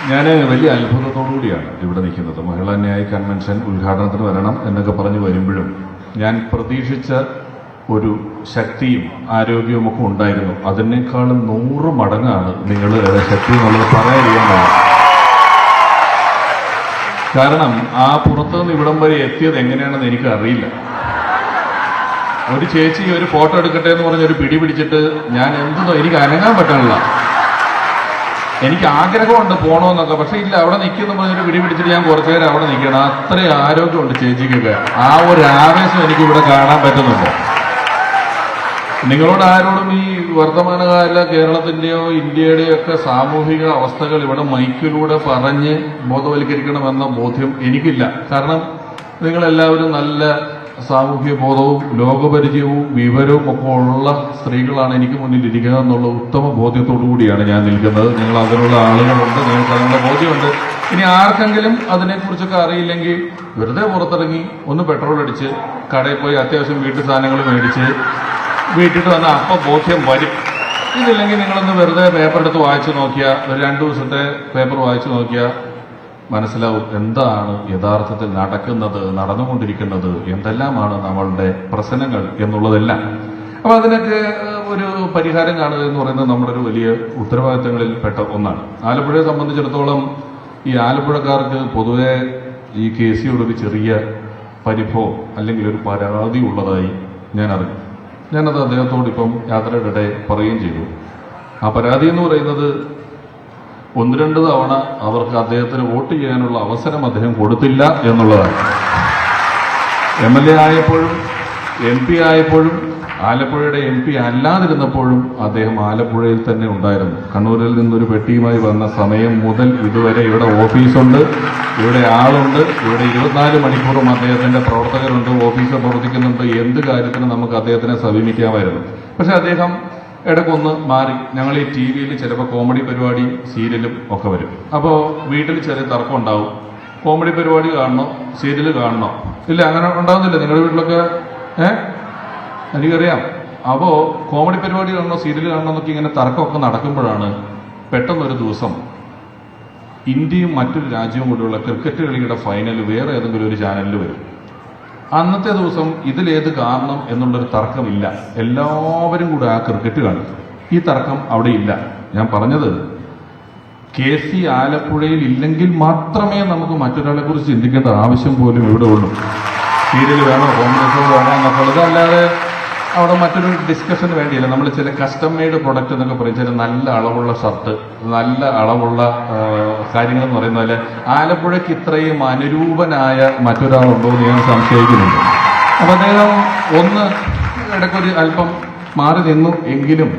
ഞാൻ വലിയ അത്ഭുതത്തോടു കൂടിയാണ് ഇവിടെ നിൽക്കുന്നത്. മഹിളാ ന്യായ കൺവെൻഷൻ ഉദ്ഘാടനത്തിന് വരണം എന്നൊക്കെ പറഞ്ഞു വരുമ്പോഴും ഞാൻ പ്രതീക്ഷിച്ച ഒരു ശക്തിയും ആരോഗ്യവും ഒക്കെ ഉണ്ടായിരുന്നു. അതിനേക്കാളും 100 മടങ്ങാണ് നിങ്ങളുടെ ശക്തി എന്നുള്ളത് പറയാൻ. കാരണം ആ പുറത്തുനിന്ന് ഇവിടം വരെ എത്തിയത് എങ്ങനെയാണെന്ന് എനിക്ക് അറിയില്ല. ഒരു ചേച്ചി ഒരു ഫോട്ടോ എടുക്കട്ടെ എന്ന് പറഞ്ഞൊരു പിടി പിടിച്ചിട്ട് ഞാൻ എന്തെന്നോ എനിക്ക് അനങ്ങാൻ പറ്റണില്ല. എനിക്ക് ആഗ്രഹമുണ്ട് പോകണമെന്നൊക്കെ, പക്ഷെ ഇല്ല, അവിടെ നിൽക്കുന്ന പറഞ്ഞൊരു പിടി പിടിച്ചിട്ട് ഞാൻ കുറച്ചു നേരം അവിടെ നിൽക്കണം. അത്രയും ആരോഗ്യമുണ്ട് ചേച്ചിക്കൊക്കെ. ആ ഒരു ആവേശം എനിക്ക് ഇവിടെ കാണാൻ പറ്റുന്നുണ്ട്. നിങ്ങളോട് ആരോടും ഈ വർത്തമാനകാല കേരളത്തിന്റെയോ ഇന്ത്യയുടെയോ ഒക്കെ സാമൂഹിക അവസ്ഥകൾ ഇവിടെ മൈക്കിലൂടെ പറഞ്ഞ് ബോധവൽക്കരിക്കണമെന്ന ബോധ്യം എനിക്കില്ല. കാരണം നിങ്ങളെല്ലാവരും നല്ല സാമൂഹ്യ ബോധവും ലോകപരിചയവും വിവരവും ഒക്കെ ഉള്ള സ്ത്രീകളാണ് എനിക്ക് മുന്നിൽ ഇരിക്കുന്നത് എന്നുള്ള ഉത്തമ ബോധ്യത്തോടു കൂടിയാണ് ഞാൻ നിൽക്കുന്നത്. നിങ്ങൾ അതിനുള്ള ആളുകളുണ്ട്, നിങ്ങൾക്ക് അതിനുള്ള ബോധ്യമുണ്ട്. ഇനി ആർക്കെങ്കിലും അതിനെക്കുറിച്ചൊക്കെ അറിയില്ലെങ്കിൽ വെറുതെ പുറത്തിറങ്ങി ഒന്ന് പെട്രോൾ അടിച്ച് കടയിൽ പോയി അത്യാവശ്യം വീട്ടു സാധനങ്ങൾ മേടിച്ച് വീട്ടിട്ട് വന്നാൽ അപ്പം ബോധ്യം വരും. ഇതില്ലെങ്കിൽ നിങ്ങളൊന്ന് വെറുതെ പേപ്പർ എടുത്ത് വായിച്ചു നോക്കിയാൽ, ഒരു 2 ദിവസത്തെ പേപ്പർ വായിച്ചു നോക്കിയാൽ മനസ്സിലാവും എന്താണ് യഥാർത്ഥത്തിൽ നടന്നുകൊണ്ടിരിക്കുന്നത്, എന്തെല്ലാമാണ് നമ്മളുടെ പ്രശ്നങ്ങൾ എന്നുള്ളതെല്ലാം. അപ്പൊ അതിനൊക്കെ ഒരു പരിഹാരം കാണുക എന്ന് പറയുന്നത് നമ്മുടെ ഒരു വലിയ ഉത്തരവാദിത്തങ്ങളിൽ പെട്ട ഒന്നാണ്. ആലപ്പുഴയെ സംബന്ധിച്ചിടത്തോളം ഈ ആലപ്പുഴക്കാർക്ക് പൊതുവെ ഈ കേസിയോടൊരു ചെറിയ പരിഭവം അല്ലെങ്കിൽ ഒരു പരാതി ഉള്ളതായി ഞാൻ അറിഞ്ഞു. ഞാനത് അദ്ദേഹത്തോട് ഇപ്പം യാത്രയുടെ ഇടെ പറയുകയും ചെയ്തു. ആ പരാതി എന്ന് പറയുന്നത് 1-2 തവണ അവർക്ക് അദ്ദേഹത്തിന് വോട്ട് ചെയ്യാനുള്ള അവസരം അദ്ദേഹം കൊടുത്തില്ല എന്നുള്ളതാണ്. MLA ആയപ്പോഴും MP ആയപ്പോഴും ആലപ്പുഴയുടെ MP അല്ലാതിരുന്നപ്പോഴും അദ്ദേഹം ആലപ്പുഴയിൽ തന്നെ ഉണ്ടായിരുന്നു. കണ്ണൂരിൽ നിന്നൊരു പെട്ടിയുമായി വന്ന സമയം മുതൽ ഇതുവരെ ഇവിടെ ഓഫീസുണ്ട്, ഇവിടെ ആളുണ്ട്, ഇവിടെ 24 മണിക്കൂറും അദ്ദേഹത്തിന്റെ പ്രവർത്തകരുണ്ട്, ഓഫീസ് പ്രവർത്തിക്കുന്നുണ്ട്. എന്ത് കാര്യത്തിന് നമുക്ക് അദ്ദേഹത്തിനെ സമീപിക്കാമായിരുന്നു. പക്ഷെ അദ്ദേഹം ഇടയ്ക്കൊന്ന് മാറി. ഞങ്ങൾ ഈ TV-യിൽ ചിലപ്പോൾ കോമഡി പരിപാടി സീരിയലും ഒക്കെ വരും. അപ്പോൾ വീട്ടിൽ ചെറിയ തർക്കം ഉണ്ടാവും. കോമഡി പരിപാടി കാണണോ സീരിയൽ കാണണോ? ഇല്ല, അങ്ങനെ ഉണ്ടാകുന്നില്ല നിങ്ങളുടെ വീട്ടിലൊക്കെ? എനിക്കറിയാം. അപ്പോൾ കോമഡി പരിപാടി കാണണോ സീരിയൽ കാണണോ എന്നൊക്കെ ഇങ്ങനെ തർക്കമൊക്കെ നടക്കുമ്പോഴാണ് പെട്ടെന്നൊരു ദിവസം ഇന്ത്യയും മറ്റൊരു രാജ്യവും കൂടെയുള്ള ക്രിക്കറ്റ് കളിയുടെ ഫൈനൽ വേറെ ഏതെങ്കിലും ഒരു ചാനലിൽ വരും. അന്നത്തെ ദിവസം ഇതിലേത് കാരണം എന്നുള്ളൊരു തർക്കമില്ല. എല്ലാവരും കൂടെ ആ ക്രിക്കറ്റ് കാണും. ഈ തർക്കം അവിടെ ഇല്ല. ഞാൻ പറഞ്ഞത് KC ആലപ്പുഴയിൽ ഇല്ലെങ്കിൽ മാത്രമേ നമുക്ക് മറ്റൊരാളെ കുറിച്ച് ചിന്തിക്കേണ്ട ആവശ്യം പോലും ഇവിടെ ഉള്ളൂ. സീരിയൽ വേണോ കോൺഗ്രസ് വേണോ എന്നൊക്കെ, അല്ലാതെ അവിടെ മറ്റൊരു ഡിസ്കഷന് വേണ്ടിയില്ല. നമ്മൾ ചില കസ്റ്റം മെയ്ഡ് പ്രൊഡക്റ്റ് എന്നൊക്കെ പറയും, ചില നല്ല അളവുള്ള ഷർട്ട്, നല്ല അളവുള്ള കാര്യങ്ങൾ എന്ന് പറയുന്ന പോലെ ആലപ്പുഴയ്ക്ക് ഇത്രയും അനുരൂപനായ മറ്റൊരാളുണ്ടോ എന്ന് ഞാൻ സംശയിക്കുന്നുണ്ട്. അപ്പം അദ്ദേഹം ഒന്ന് ഇടയ്ക്കൊരു അല്പം മാറി നിന്നു. എങ്കിലും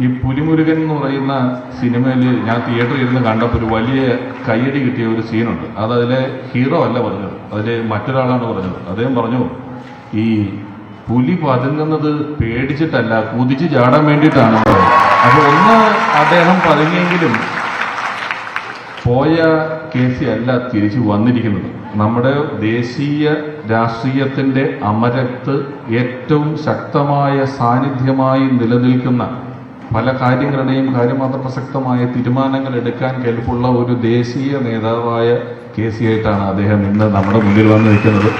ഈ പുലിമുരുകൻ എന്ന് പറയുന്ന സിനിമയിൽ ഞാൻ തിയേറ്ററിൽ ഇരുന്ന് കണ്ടപ്പോൾ ഒരു വലിയ കയ്യടി കിട്ടിയ ഒരു സീനുണ്ട്. അതിലെ ഹീറോ അല്ല പറഞ്ഞത്, അതിൽ മറ്റൊരാളാണ് പറഞ്ഞത്. അദ്ദേഹം പറഞ്ഞു, ഈ പുലി പതുങ്ങുന്നത് പേടിച്ചിട്ടല്ല, കുതിച്ച് ചാടാൻ വേണ്ടിയിട്ടാണ്. അപ്പൊ ഒന്ന് അദ്ദേഹം പതുങ്ങിയെങ്കിലും പോയ KC അല്ല തിരിച്ചു വന്നിരിക്കുന്നത്. നമ്മുടെ ദേശീയ രാഷ്ട്രീയത്തിന്റെ അമരത്ത് ഏറ്റവും ശക്തമായ സാന്നിധ്യമായി നിലനിൽക്കുന്ന പല കാര്യങ്ങളുടെയും കാര്യമാത്ര പ്രസക്തമായ തീരുമാനങ്ങൾ എടുക്കാൻ കെൽപ്പുള്ള ഒരു ദേശീയ നേതാവായ KC ആയിട്ടാണ് അദ്ദേഹം ഇന്ന് നമ്മുടെ മുന്നിൽ വന്ന് നിൽക്കുന്നത്.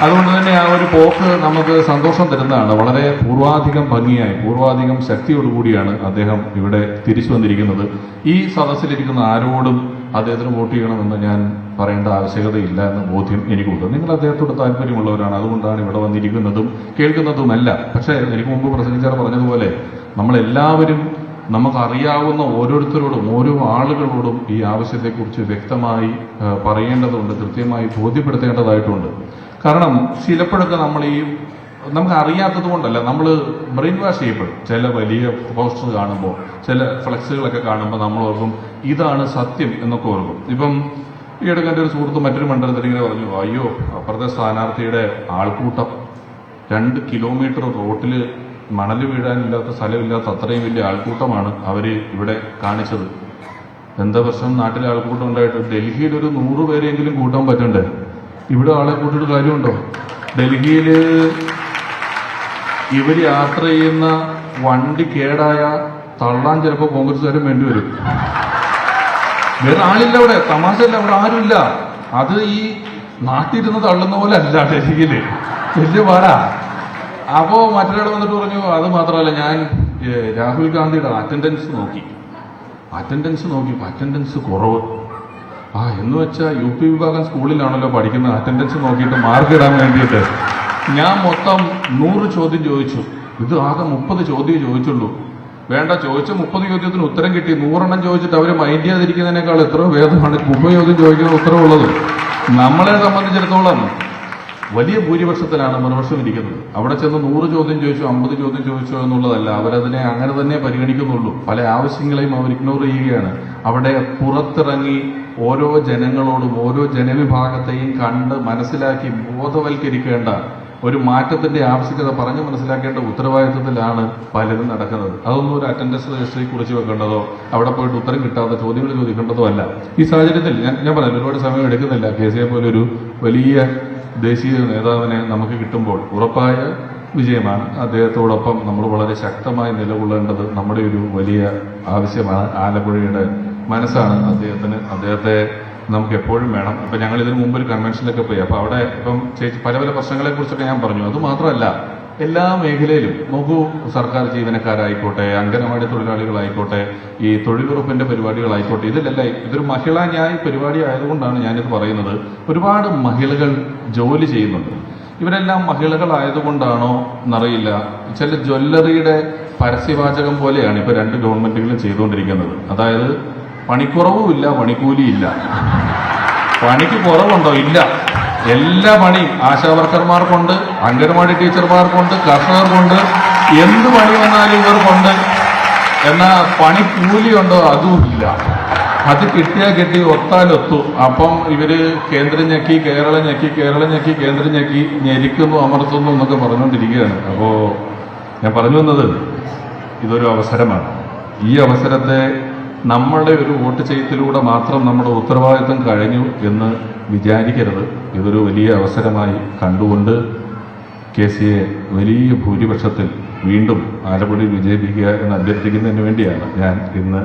അതുകൊണ്ട് തന്നെ ആ ഒരു പോക്ക് നമുക്ക് സന്തോഷം തരുന്നതാണ്. വളരെ പൂർവാധികം ഭംഗിയായി, പൂർവാധികം ശക്തിയോടുകൂടിയാണ് അദ്ദേഹം ഇവിടെ തിരിച്ചു വന്നിരിക്കുന്നത്. ഈ സദസ്സിലിരിക്കുന്ന ആരോടും അദ്ദേഹത്തിന് വോട്ട് ചെയ്യണമെന്ന് ഞാൻ പറയേണ്ട ആവശ്യകതയില്ല എന്ന ബോധ്യം എനിക്കുണ്ട്. നിങ്ങൾ അദ്ദേഹത്തോട് താല്പര്യമുള്ളവരാണ്, അതുകൊണ്ടാണ് ഇവിടെ വന്നിരിക്കുന്നതും കേൾക്കുന്നതുമല്ല. പക്ഷേ എനിക്ക് മുമ്പ് പ്രസംഗിച്ചാൽ പറഞ്ഞതുപോലെ നമ്മളെല്ലാവരും നമുക്കറിയാവുന്ന ഓരോരുത്തരോടും ഓരോ ആളുകളോടും ഈ ആവശ്യത്തെക്കുറിച്ച് വ്യക്തമായി പറയേണ്ടതുണ്ട്, കൃത്യമായി ബോധ്യപ്പെടുത്തേണ്ടതായിട്ടുണ്ട്. കാരണം ചിലപ്പോഴൊക്കെ നമുക്ക് അറിയാത്തത് കൊണ്ടല്ല, നമ്മൾ ബ്രെയിൻ വാഷ് ചെയ്യപ്പെടും. ചില വലിയ പോസ്റ്റർ കാണുമ്പോൾ, ചില ഫ്ലെക്സുകളൊക്കെ കാണുമ്പോൾ നമ്മൾ ഓർക്കും ഇതാണ് സത്യം എന്നൊക്കെ ഓർക്കും. ഇപ്പം ഈ ഇടയ്ക്ക് എൻ്റെ ഒരു സുഹൃത്ത് മറ്റൊരു മണ്ഡലത്തിൽ ഇങ്ങനെ പറഞ്ഞു, അയ്യോ അപ്പുറത്തെ സ്ഥാനാർത്ഥിയുടെ ആൾക്കൂട്ടം 2 കിലോമീറ്റർ റോട്ടിൽ മണൽ വീഴാനില്ലാത്ത സ്ഥലമില്ലാത്ത അത്രയും വലിയ ആൾക്കൂട്ടമാണ് അവർ ഇവിടെ കാണിച്ചത്. എന്താ പ്രശ്നം? നാട്ടിലെ ആൾക്കൂട്ടം ഉണ്ടായിട്ട് ഡൽഹിയിൽ ഒരു 100 പേരെങ്കിലും കൂട്ടാൻ പറ്റണ്ടേ? ഇവിടെ ആളെ കൂട്ടിയിട്ട് കാര്യമുണ്ടോ? ഡൽഹിയിൽ ഇവർ യാത്ര ചെയ്യുന്ന വണ്ടി കേടായ തള്ളാൻ ചിലപ്പോൾ കോൺഗ്രസ്സുകാരും വേണ്ടിവരും. വേറെ ആളില്ല അവിടെ, തമാശയല്ല, അവിടെ ആരുമില്ല. അത് ഈ നാട്ടിരുന്ന് തള്ളുന്ന പോലെ അല്ല ഡൽഹിയില്, വലിയ പാടാ. അപ്പോ മറ്റൊരാൾ വന്നിട്ട് പറഞ്ഞു, അത് മാത്രമല്ല, ഞാൻ രാഹുൽ ഗാന്ധിയുടെ അറ്റൻഡൻസ് നോക്കി, അറ്റൻഡൻസ് കുറവ്. എന്ന് വെച്ചാൽ UP വിഭാഗം സ്കൂളിലാണല്ലോ പഠിക്കുന്നത്, അറ്റൻഡൻസ് നോക്കിയിട്ട് മാർക്ക് ഇടാൻ വേണ്ടിയിട്ട് ഞാൻ മൊത്തം 100 ചോദ്യം ചോദിച്ചു. ഇത് ആകെ 30 ചോദ്യം ചോദിച്ചുള്ളൂ. വേണ്ട, ചോദിച്ച 30 ചോദ്യത്തിന് ഉത്തരം കിട്ടി. 100 ചോദിച്ചിട്ട് അവർ മൈൻഡ് ചെയ്യാതിരിക്കുന്നതിനേക്കാൾ എത്രയോ ഭേദമാണ് 30 ചോദ്യം ചോദിക്കുന്ന ഉത്തരവുള്ളത്. നമ്മളെ സംബന്ധിച്ചിടത്തോളം വലിയ ഭൂരിപക്ഷത്തിലാണ് മറുപക്ഷം ഇരിക്കുന്നത്. അവിടെ ചെന്ന് 100 ചോദ്യം ചോദിച്ചു, 50 ചോദ്യം ചോദിച്ചു എന്നുള്ളതല്ല, അവരതിനെ അങ്ങനെ തന്നെ പരിഗണിക്കുന്നുള്ളൂ. പല ആവശ്യങ്ങളെയും അവർ ഇഗ്നോർ ചെയ്യുകയാണ്. അവിടെ പുറത്തിറങ്ങി ഓരോ ജനങ്ങളോടും ഓരോ ജനവിഭാഗത്തെയും കണ്ട് മനസ്സിലാക്കി ബോധവൽക്കരിക്കേണ്ട, ഒരു മാറ്റത്തിന്റെ ആവശ്യകത പറഞ്ഞു മനസ്സിലാക്കേണ്ട ഉത്തരവാദിത്വത്തിലാണ് പലരും നടക്കുന്നത്. അതൊന്നും ഒരു അറ്റൻഡൻസ് രജിസ്റ്ററിൽ കുറിച്ച് വെക്കേണ്ടതോ അവിടെ പോയിട്ട് ഉത്തരം കിട്ടാത്ത ചോദ്യങ്ങൾ ചോദിക്കേണ്ടതോ അല്ല. ഈ സാഹചര്യത്തിൽ ഞാൻ പറഞ്ഞു, ഒരുപാട് സമയം എടുക്കുന്നില്ല. KCയെ പോലെ ഒരു വലിയ ദേശീയ നേതാവിനെ നമുക്ക് കിട്ടുമ്പോൾ ഉറപ്പായ വിജയമാണ്. അദ്ദേഹത്തോടൊപ്പം നമ്മൾ വളരെ ശക്തമായി നിലകൊള്ളേണ്ടത് നമ്മുടെ ഒരു വലിയ ആവശ്യമാണ്. ആലപ്പുഴയുടെ മനസ്സാണ് അദ്ദേഹത്തെ നമുക്ക് എപ്പോഴും വേണം. ഇപ്പം ഞങ്ങൾ ഇതിനു മുമ്പ് ഒരു കൺവെൻഷനിലൊക്കെ പോയി. അപ്പോൾ അവിടെ ഇപ്പം പല പ്രശ്നങ്ങളെ കുറിച്ചൊക്കെ ഞാൻ പറഞ്ഞു. അതുമാത്രമല്ല, എല്ലാ മേഖലയിലും നോക്കൂ, സർക്കാർ ജീവനക്കാരായിക്കോട്ടെ, അംഗനവാടി തൊഴിലാളികളായിക്കോട്ടെ, ഈ തൊഴിലുറപ്പിന്റെ പരിപാടികളായിക്കോട്ടെ, ഇതൊരു മഹിളാ ന്യായ പരിപാടി ആയതുകൊണ്ടാണ് ഞാനിത് പറയുന്നത്. ഒരുപാട് മഹിളകൾ ജോലി ചെയ്യുന്നുണ്ട്. ഇവരെല്ലാം മഹിളകളായതുകൊണ്ടാണോ എന്നറിയില്ല, ചില ജ്വല്ലറിയുടെ പരസ്യവാചകം പോലെയാണ് ഇപ്പോൾ 2 ഗവൺമെന്റുകളും ചെയ്തുകൊണ്ടിരിക്കുന്നത്. അതായത് പണിക്കുറവുമില്ല, പണിക്കൂലിയില്ല. പണിക്ക് കുറവുണ്ടോ? ഇല്ല. എല്ലാ പണിയും ആശാവർക്കർമാർക്കുണ്ട്, അംഗനവാടി ടീച്ചർമാർക്കുണ്ട്, കർഷകർക്കുണ്ട്, എന്ത് പണി വന്നാലും ഇവർക്കുണ്ട്. എന്നാൽ പണിക്കൂലിയുണ്ടോ? അതുമില്ല. അത് കിട്ടിയാൽ കിട്ടി, ഒത്താലൊത്തു. അപ്പം ഇവര് കേന്ദ്രം ഞെക്കി, കേരളം ഞെക്കി, കേന്ദ്രം ഞെക്കി, ഞെരിക്കുന്നു, അമർത്തുന്നു എന്നൊക്കെ പറഞ്ഞുകൊണ്ടിരിക്കുകയാണ്. അപ്പോ ഞാൻ പറഞ്ഞു വന്നത്, ഇതൊരു അവസരമാണ്. ഈ അവസരത്തെ നമ്മളുടെ ഒരു വോട്ട് ചെയ്യത്തിലൂടെ മാത്രം നമ്മുടെ ഉത്തരവാദിത്വം കഴിഞ്ഞു എന്ന് വിചാരിക്കരുത്. ഇതൊരു വലിയ അവസരമായി കണ്ടുകൊണ്ട് KCയെ വലിയ ഭൂരിപക്ഷത്തിൽ വീണ്ടും ആലപ്പുഴയിൽ വിജയിപ്പിക്കുക എന്ന് അഭ്യർത്ഥിക്കുന്നതിന് വേണ്ടിയാണ് ഞാൻ ഇന്ന്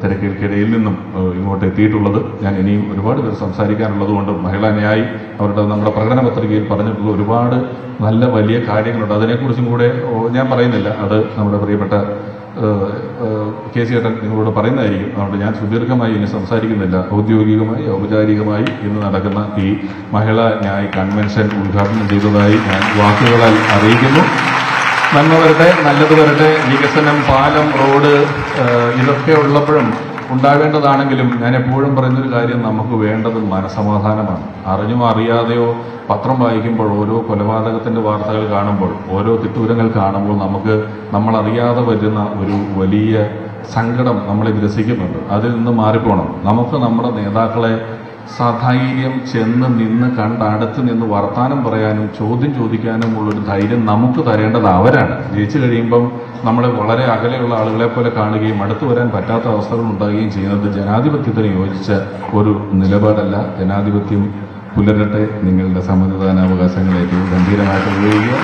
തിരക്കിടയിൽ നിന്നും ഇങ്ങോട്ട് എത്തിയിട്ടുള്ളത്. ഞാൻ ഇനിയും ഒരുപാട് പേർ സംസാരിക്കാനുള്ളത് കൊണ്ട് മഹിളാ ന്യായ് നമ്മുടെ പ്രകടന പത്രികയിൽ പറഞ്ഞിട്ടുള്ള ഒരുപാട് നല്ല വലിയ കാര്യങ്ങളുണ്ട്. അതിനെക്കുറിച്ചും കൂടെ ഞാൻ പറയുന്നില്ല, അത് നമ്മുടെ പ്രിയപ്പെട്ട KC ഏട്ടൻ നിങ്ങളോട് പറയുന്നതായിരിക്കും. അതുകൊണ്ട് ഞാൻ സുദീർഘമായി ഇനി സംസാരിക്കുന്നില്ല. ഔപചാരികമായി ഇന്ന് നടക്കുന്ന ഈ മഹിളാ ന്യായ് കൺവെൻഷൻ ഉദ്ഘാടനം ചെയ്തതായി ഞാൻ വാക്കുകളാൽ അറിയിക്കുന്നു. നന്മ വരട്ടെ, നല്ലത് വരട്ടെ. വികസനം, പാലം, റോഡ് ഇതൊക്കെ ഉള്ളപ്പോഴും ഉണ്ടാവേണ്ടതാണെങ്കിലും ഞാൻ എപ്പോഴും പറയുന്നൊരു കാര്യം, നമുക്ക് വേണ്ടത് മനസമാധാനമാണ്. അറിഞ്ഞോ അറിയാതെയോ പത്രം വായിക്കുമ്പോൾ, ഓരോ കൊലപാതകത്തിന്റെ വാർത്തകൾ കാണുമ്പോൾ, ഓരോ തിട്ടൂരങ്ങൾ കാണുമ്പോൾ നമ്മളറിയാതെ വരുന്ന ഒരു വലിയ സങ്കടം നമ്മളെ ഗ്രസിക്കുന്നുണ്ട്. അതിൽ നിന്ന് മാറിപ്പോണം. നമുക്ക് നമ്മുടെ നേതാക്കളെ സധൈര്യം ചെന്ന് നിന്ന് അടുത്ത് നിന്ന് വർത്താനം പറയാനും ചോദ്യം ചോദിക്കാനും ഉള്ളൊരു ധൈര്യം നമുക്ക് തരേണ്ടത് അവരാണ്. ജയിച്ചു കഴിയുമ്പം നമ്മളെ വളരെ അകലെയുള്ള ആളുകളെ പോലെ കാണുകയും അടുത്തു വരാൻ പറ്റാത്ത അവസ്ഥകൾ ഉണ്ടാകുകയും ചെയ്യുന്നത് ജനാധിപത്യത്തിന് യോജിച്ച ഒരു നിലപാടല്ല. ജനാധിപത്യം പുലരട്ടെ. നിങ്ങളുടെ സമ്മതിദാനാവകാശങ്ങൾ ഏറ്റവും ഗംഭീരമായിട്ട് ഉപയോഗിക്കുക.